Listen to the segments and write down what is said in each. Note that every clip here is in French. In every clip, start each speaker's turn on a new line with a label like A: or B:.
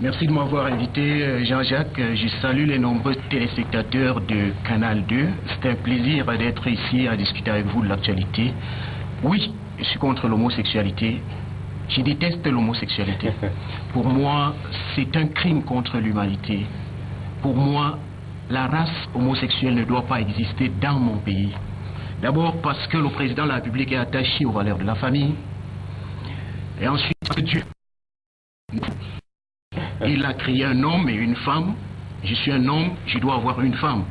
A: Merci de m'avoir invité, Jean-Jacques. Je salue les nombreux téléspectateurs de Canal 2. C'est un plaisir d'être ici à discuter avec vous de l'actualité. Oui, je suis contre l'homosexualité. Je déteste l'homosexualité. Pour moi, c'est un crime contre l'humanité. Pour moi, la race homosexuelle ne doit pas exister dans mon pays. D'abord parce que le président de la République est attaché aux valeurs de la famille. Et ensuite, Dieu. Il a créé un homme et une femme. Je suis un homme, je dois avoir une femme.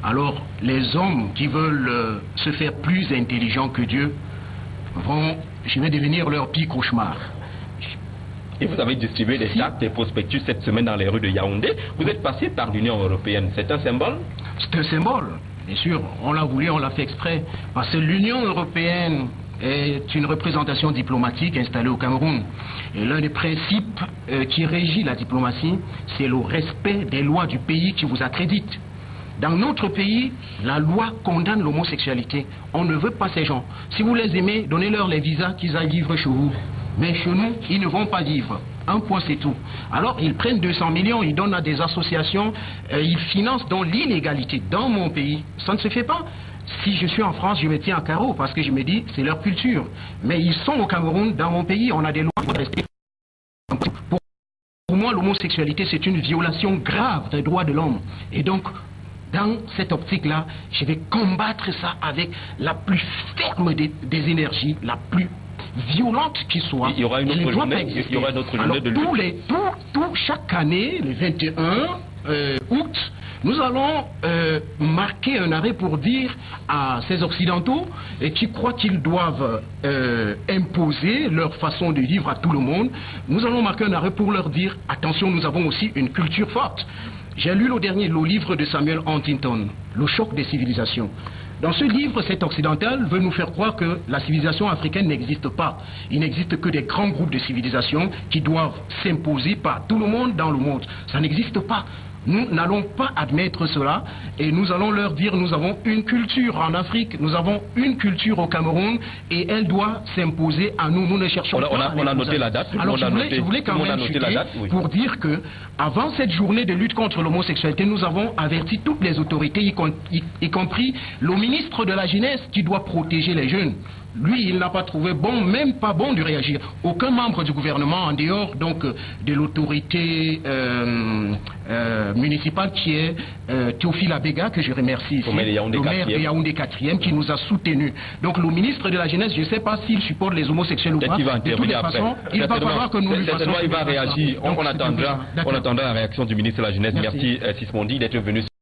A: Alors, les hommes qui veulent se faire plus intelligents que Dieu je vais devenir leur pire cauchemar.
B: Et vous avez distribué des actes et prospectus cette semaine dans les rues de Yaoundé. Vous êtes passé par l'Union européenne. C'est un symbole?
A: C'est un symbole. Bien sûr, on l'a voulu, on l'a fait exprès. Parce que l'Union européenne est une représentation diplomatique installée au Cameroun. Et l'un des principes qui régit la diplomatie, c'est le respect des lois du pays qui vous accrédite. Dans notre pays, la loi condamne l'homosexualité. On ne veut pas ces gens. Si vous les aimez, donnez-leur les visas qu'ils aillent vivre chez vous. Mais chez nous, ils ne vont pas vivre. Un point, c'est tout. Alors, ils prennent 200 millions, ils donnent à des associations, ils financent dans l'illégalité. Dans mon pays, ça ne se fait pas. Si je suis en France, je me tiens à carreau parce que je me dis, c'est leur culture. Mais ils sont au Cameroun, dans mon pays, on a des lois pour rester. Pour moi, l'homosexualité, c'est une violation grave des droits de l'homme. Et donc, dans cette optique-là, je vais combattre ça avec la plus ferme des énergies, la plus violente qui soit.
B: Il y aura une autre journée, de lutte.
A: Chaque année, le 21 août, nous allons marquer un arrêt pour dire à ces Occidentaux qui croient qu'ils doivent imposer leur façon de vivre à tout le monde, nous allons marquer un arrêt pour leur dire, attention, nous avons aussi une culture forte. J'ai lu le livre de Samuel Huntington, Le choc des civilisations. Dans ce livre, cet occidental veut nous faire croire que la civilisation africaine n'existe pas. Il n'existe que des grands groupes de civilisations qui doivent s'imposer par tout le monde dans le monde. Ça n'existe pas. Nous n'allons pas admettre cela et nous allons leur dire nous avons une culture en Afrique, nous avons une culture au Cameroun et elle doit s'imposer à nous. Nous ne cherchons pas à
B: on a noté la date.
A: Alors je voulais quand même chuter pour dire que avant cette journée de lutte contre l'homosexualité, nous avons averti toutes les autorités, y compris le ministre de la Jeunesse qui doit protéger les jeunes. Lui, il n'a pas trouvé bon, même pas bon de réagir. Aucun membre du gouvernement, en dehors donc de l'autorité municipale qui est Théophile Abega, que je remercie ici, le maire de Yaoundé 4e, qui nous a soutenus. Donc le ministre de la Jeunesse, je ne sais pas s'il supporte les homosexuels ou pas.
B: De toutes les façons,
A: il va falloir que nous lui fassions.
B: Il va réagir. On attendra la réaction du ministre de la Jeunesse. Merci Sismondi d'être venu.